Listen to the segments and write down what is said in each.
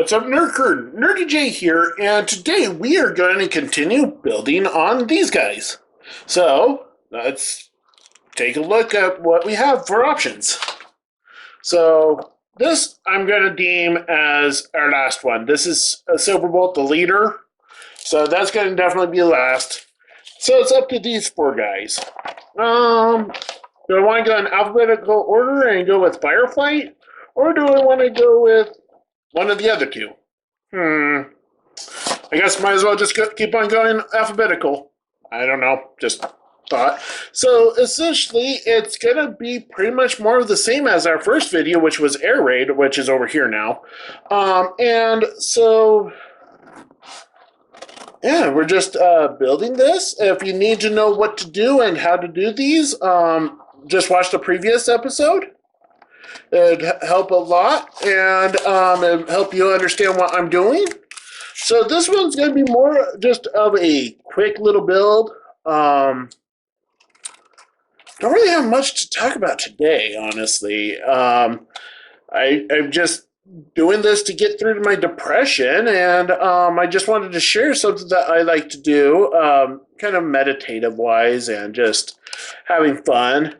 What's up, Nerd? Nurdie J here, and today we are going to continue building on these guys. So, let's take a look at what we have for options. So, this I'm going to deem as our last one. This is a Silverbolt, the leader. So, that's going to definitely be last. So, it's up to these four guys. Do I want to go in alphabetical order and go with Fireflight? Or do I want to go with one of the other two? I guess might as well just keep on going alphabetical. I don't know, just thought. So essentially, it's going to be pretty much more of the same as our first video, which was Air Raid, which is over here now. And so, yeah, we're just building this. If you need to know what to do and how to do these, just watch the previous episode. It'd help a lot, and it'd help you understand what I'm doing. So this one's going to be more just of a quick little build. Don't really have much to talk about today, honestly. I'm just doing this to get through my depression, and I just wanted to share something that I like to do, kind of meditative-wise and just having fun.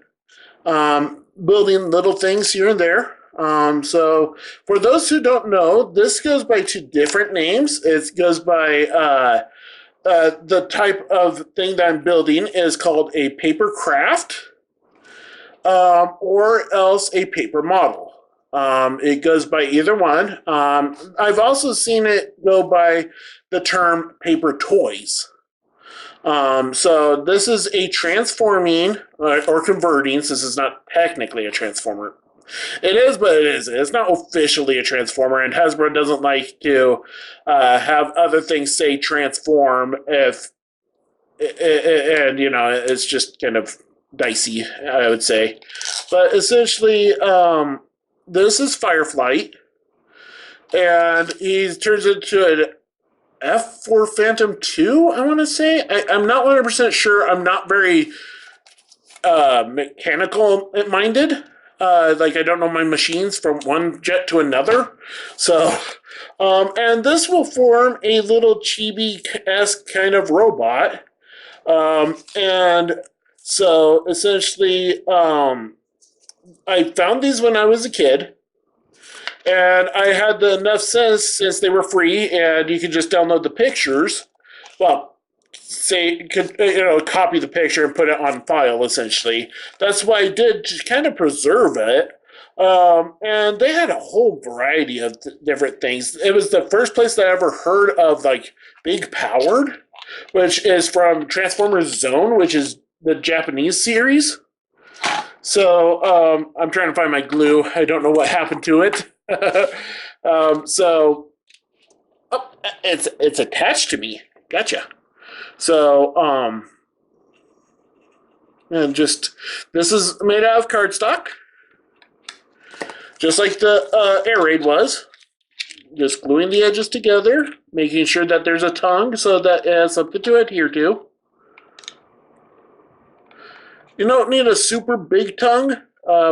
Building little things here and there. So for those who don't know, this goes by two different names. It goes by the type of thing that I'm building is called a Papercraft, or else a paper model. It goes by either one. I've also seen it go by the term paper toys. So this is a transforming or converting, since it's not technically a transformer. It is, but it isn't. It's not officially a transformer, and Hasbro doesn't like to have other things say transform if, and you know, it's just kind of dicey, I would say. But essentially, this is Fireflight, and he turns into an F4 Phantom 2, I want to say. I'm not 100% sure. I'm not very mechanical minded. Like, I don't know my machines from one jet to another. So, and this will form a little chibi-esque kind of robot. And so, essentially, I found these when I was a kid. And I had enough sense, since they were free and you could just download the pictures. Well, say, copy the picture and put it on file, essentially. That's what I did to kind of preserve it. And they had a whole variety of different things. It was the first place that I ever heard of, like, Big Powered, which is from Transformers Zone, which is the Japanese series. So, I'm trying to find my glue. I don't know what happened to it. It's attached to me. Gotcha. So, and just, this is made out of cardstock, just like the Air Raid was. Just gluing the edges together, making sure that there's a tongue so that it has something to adhere to. You don't need a super big tongue,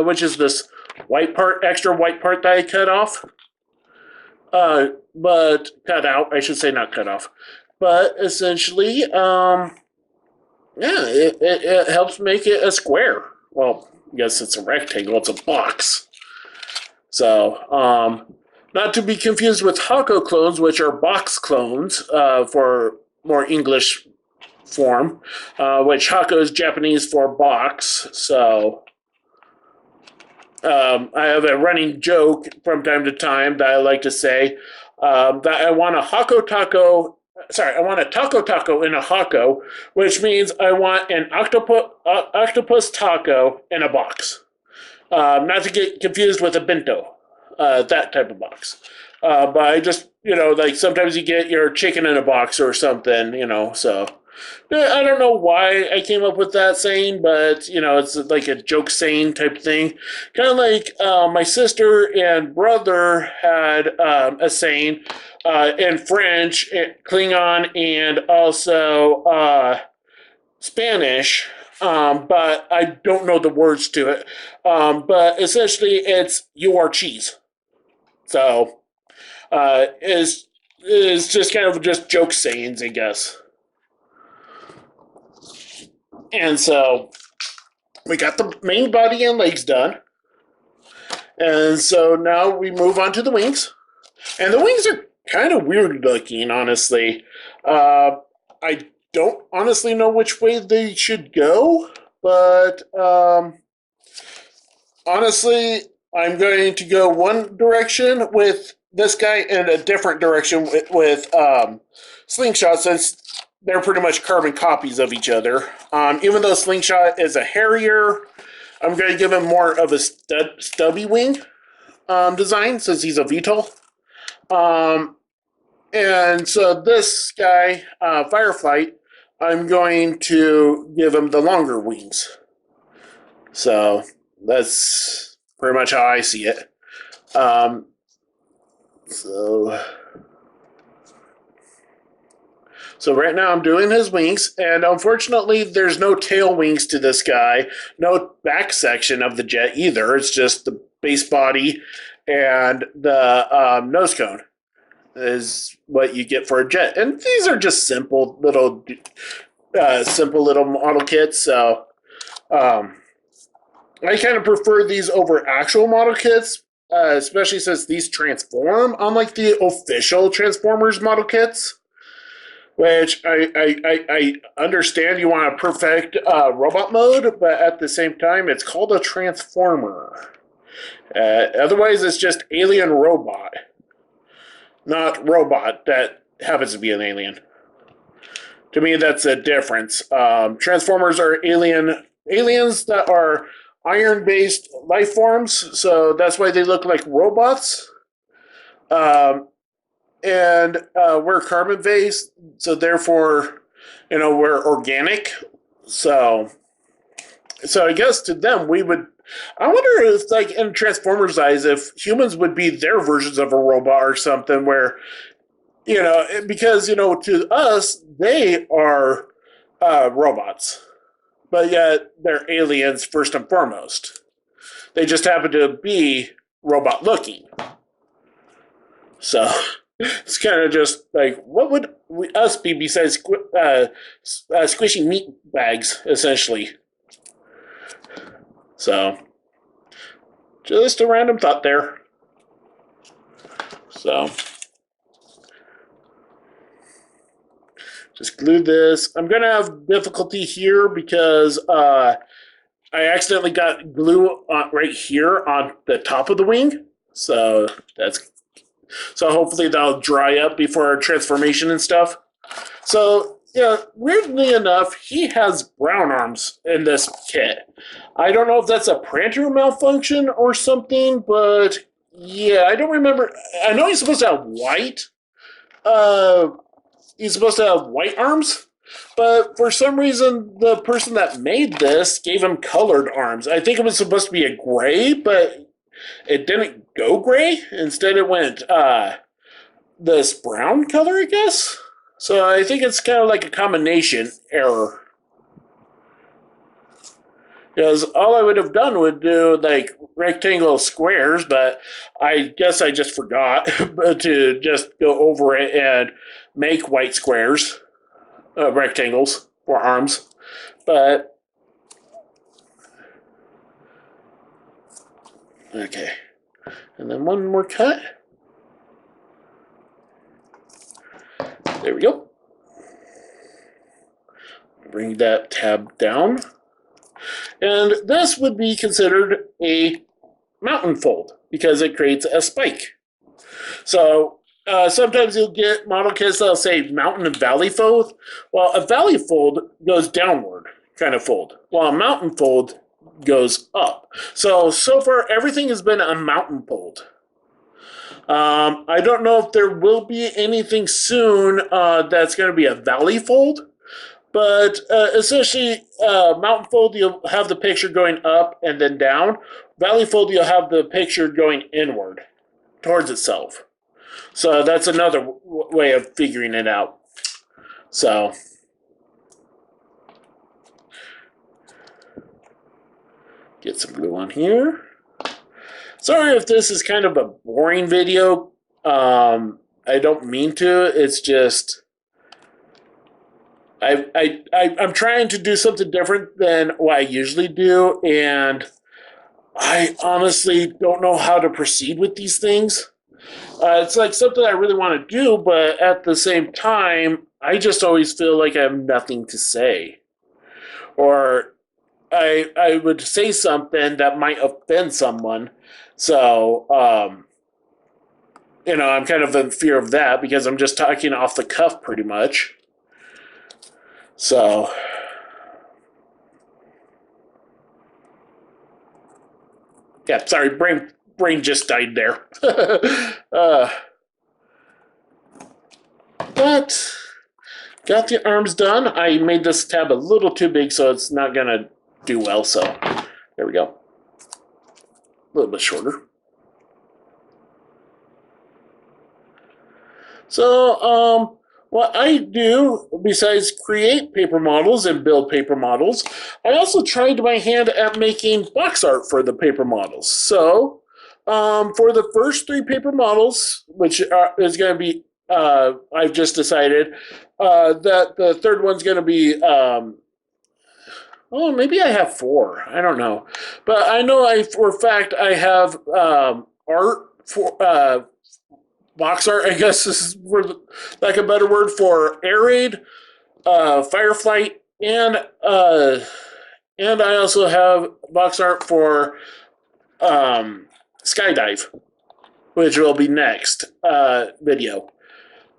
which is this white part, extra white part that I cut off. But cut out, I should say, not cut off. But essentially, yeah, it helps make it a square. Well, I guess it's a rectangle, it's a box. So, not to be confused with Hako clones, which are box clones, for more English form, which Hako is Japanese for box. So, I have a running joke from time to time that I like to say, that I want a taco taco in a Hako, which means I want an octopus taco in a box. Not to get confused with a bento, that type of box. But I just, like, sometimes you get your chicken in a box or something, so. I don't know why I came up with that saying, but, it's like a joke saying type thing. Kind of like my sister and brother had a saying in French, Klingon, and also Spanish, but I don't know the words to it. But essentially, it's "you are cheese." So, is just kind of just joke sayings, I guess. And so we got the main body and legs done. And so now we move on to the wings. And the wings are kind of weird looking, honestly. I don't honestly know which way they should go, but honestly, I'm going to go one direction with this guy and a different direction with Slingshot, since they're pretty much carbon copies of each other. Even though Slingshot is a Harrier, I'm going to give him more of a stubby wing design, since he's a VTOL. And so this guy, Fireflight, I'm going to give him the longer wings. So that's pretty much how I see it. So right now I'm doing his wings, and unfortunately there's no tail wings to this guy, no back section of the jet either. It's just the base body and the nose cone is what you get for a jet. And these are just simple little model kits, so I kind of prefer these over actual model kits, especially since these transform, unlike the official Transformers model kits. Which I understand you want a perfect robot mode, but at the same time, it's called a Transformer. Otherwise, it's just alien robot. Not robot that happens to be an alien. To me, that's a difference. Transformers are aliens that are iron-based life forms, so that's why they look like robots. And we're carbon-based, so therefore, we're organic. So I guess to them, we would... I wonder if, like, in Transformers' eyes, if humans would be their versions of a robot or something where, because, to us, they are robots. But yet, they're aliens first and foremost. They just happen to be robot-looking. So... It's kind of just like, what would us be besides squishy meat bags, essentially? So, just a random thought there. So, just glue this. I'm going to have difficulty here because I accidentally got glue right here on the top of the wing. So, hopefully that'll dry up before our transformation and stuff. So, yeah, weirdly enough, he has brown arms in this kit. I don't know if that's a printer malfunction or something, but yeah, I don't remember. I know he's supposed to have white. He's supposed to have white arms, but for some reason, the person that made this gave him colored arms. I think it was supposed to be a gray, but it didn't go gray. Instead, it went this brown color, I guess. So I think it's kind of like a combination error. Because all I would have done would do like rectangle squares, but I guess I just forgot to just go over it and make white squares, rectangles for arms. But okay. And then one more cut. There we go. Bring that tab down. And this would be considered a mountain fold because it creates a spike. So sometimes you'll get model kits that'll say mountain and valley fold. Well, a valley fold goes downward kind of fold, while a mountain fold goes up. So far, everything has been a mountain fold. I don't know if there will be anything soon that's going to be a valley fold, but essentially, mountain fold, you'll have the picture going up and then down. Valley fold, you'll have the picture going inward towards itself. So that's another way of figuring it out. So get some glue on here. Sorry if this is kind of a boring video, I don't mean to. It's just I'm trying to do something different than what I usually do, and I honestly don't know how to proceed with these things. It's like something I really want to do, but at the same time, I just always feel like I have nothing to say, or I would say something that might offend someone. So I'm kind of in fear of that because I'm just talking off the cuff pretty much. So, yeah, sorry, brain just died there. But got the arms done. I made this tab a little too big, so it's not gonna do well. So there we go. A little bit shorter. So, what I do, besides create paper models and build paper models, I also tried my hand at making box art for the paper models. So, for the first 3 paper models, which is going to be, I've just decided that the third one's going to be, oh, maybe I have 4. I don't know. But I know for a fact I have art for box art, I guess is like a better word for air raid, Fireflight, and I also have box art for skydive, which will be next video.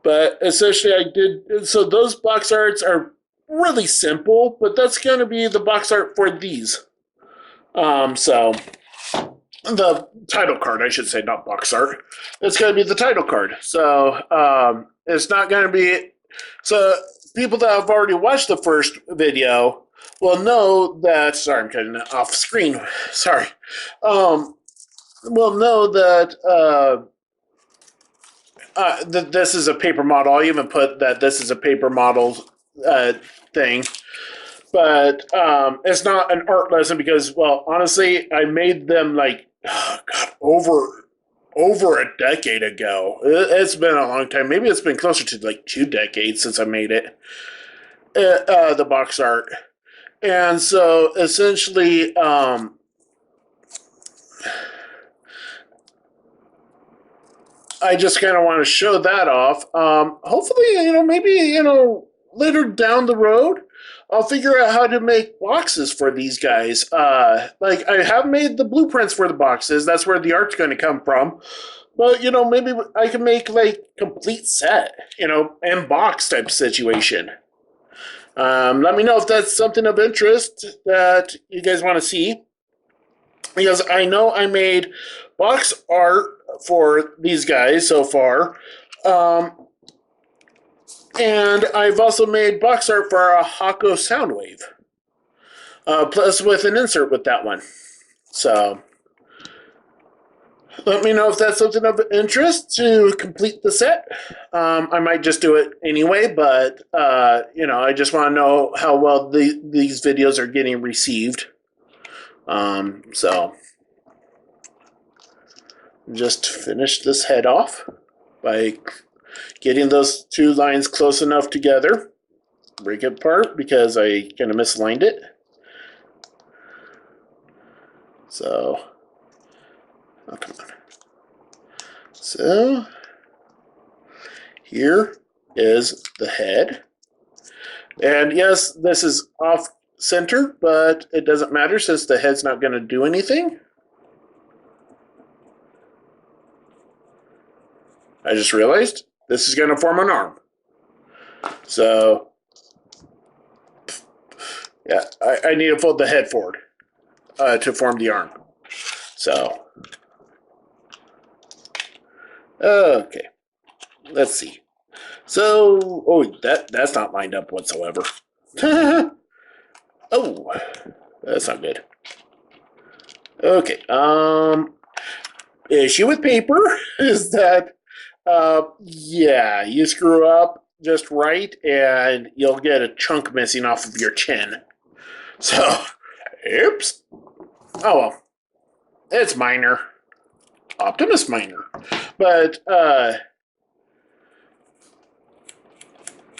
But essentially, I did so. Those box arts are really simple, but that's going to be the box art for these. So the title card, I should say, not box art. It's going to be the title card. So it's not going to be. So people that have already watched the first video will know that. Sorry, I'm cutting it off screen. Sorry. Will know that that this is a paper model. I even put that this is a paper model thing. But it's not an art lesson because, well, honestly, I made them like God, over a decade ago. It's been a long time. Maybe it's been closer to like 2 decades since I made it. The box art, and so essentially, I just kind of want to show that off. Hopefully, maybe later down the road, I'll figure out how to make boxes for these guys. Like I have made the blueprints for the boxes. That's where the art's going to come from. But maybe I can make like complete set, and box type situation. Let me know if that's something of interest that you guys want to see. Because I know I made box art for these guys so far. And I've also made box art for a Hako Soundwave. Plus with an insert with that one. So let me know if that's something of interest to complete the set. I might just do it anyway, but I just want to know how well these videos are getting received. So just finish this head off by getting those 2 lines close enough together. Break it apart because I kind of misaligned it. So, oh, come on. So, here is the head. And yes, this is off center, but it doesn't matter since the head's not going to do anything. I just realized this is going to form an arm. So, yeah, I need to fold the head forward to form the arm. So, okay, let's see. So, oh, that's not lined up whatsoever. Oh, that's not good. Okay, issue with paper is that yeah, you screw up just right and you'll get a chunk missing off of your chin. So, oops. Oh well, it's minor. Optimus Miner. But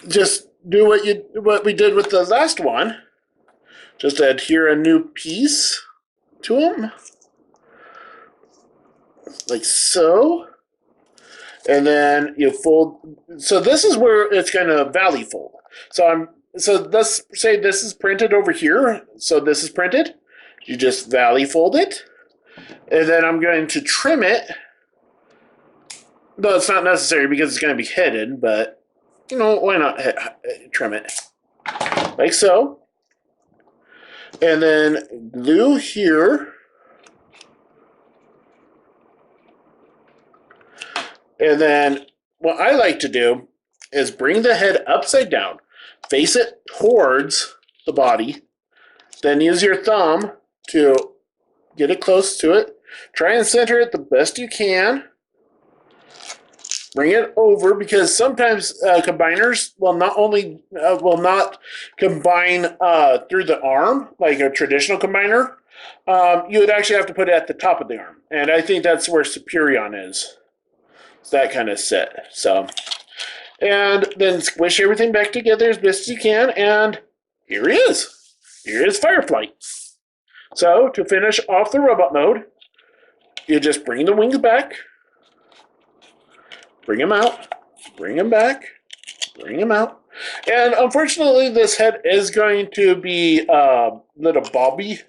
just do what we did with the last one. Just adhere a new piece to them, like so. And then you fold. So this is where it's going to valley fold. So let's say this is printed over here. So this is printed. You just valley fold it. And then I'm going to trim it. Though it's not necessary because it's going to be headed, but you know, why not trim it? Like so. And then glue here. And then what I like to do is bring the head upside down, face it towards the body, then use your thumb to get it close to it. Try and center it the best you can. Bring it over because sometimes combiners will not combine through the arm like a traditional combiner. You would actually have to put it at the top of the arm, and I think that's where Superion is. It's that kind of set. So, and then squish everything back together as best as you can, and here he is. Here is Fireflight. So to finish off the robot mode, you just bring the wings back. Bring him out, bring him back, bring him out. And unfortunately, this head is going to be a little bobby,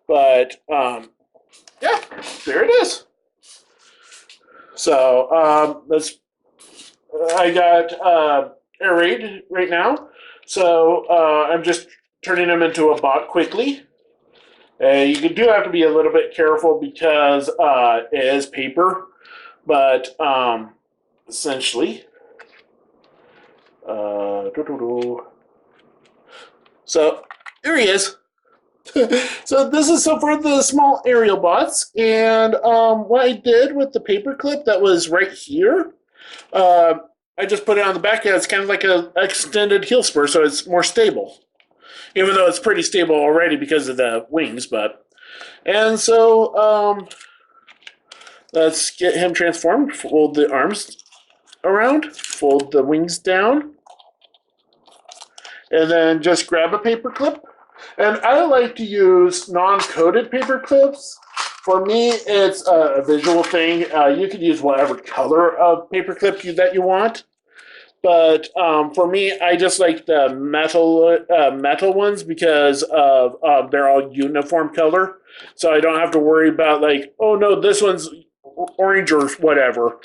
but yeah, there it is. So I got air raid right now, so I'm just turning him into a bot quickly. You do have to be a little bit careful because it is paper, but essentially, so here he is. So this is so for the small aerial bots, and what I did with the paperclip that was right here, I just put it on the back. It's kind of like an extended heel spur, so it's more stable. Even though it's pretty stable already because of the wings, and so let's get him transformed. Fold the arms around, fold the wings down, and then just grab a paper clip. And I like to use non-coated paper clips. For me, it's a visual thing. You could use whatever color of paper clip that you want. But for me, I just like the metal ones because of they're all uniform color. So I don't have to worry about like, oh no, this one's orange or whatever.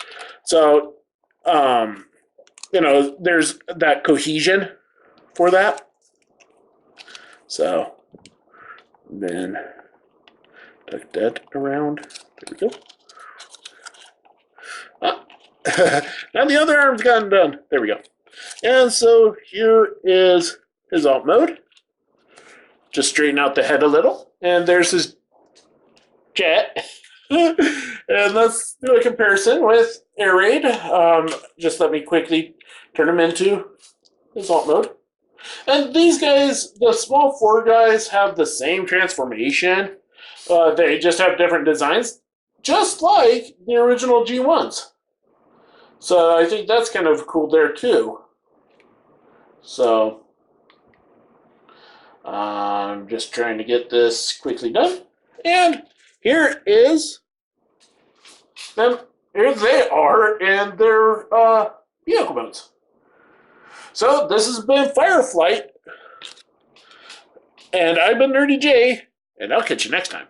So, you know, there's that cohesion for that. So then tuck that around. There we go. Now the other arm's gotten done. There we go. And so here is his alt mode. Just straighten out the head a little. And there's his jet. And let's do a comparison with Air Raid. Just let me quickly turn him into his alt mode. And these guys, the small 4 guys, have the same transformation. They just have different designs, just like the original G1s. So I think that's kind of cool there too. So I'm just trying to get this quickly done. And here is them. Here they are in their vehicle modes. So this has been Fireflight, and I've been Nurdie J, and I'll catch you next time.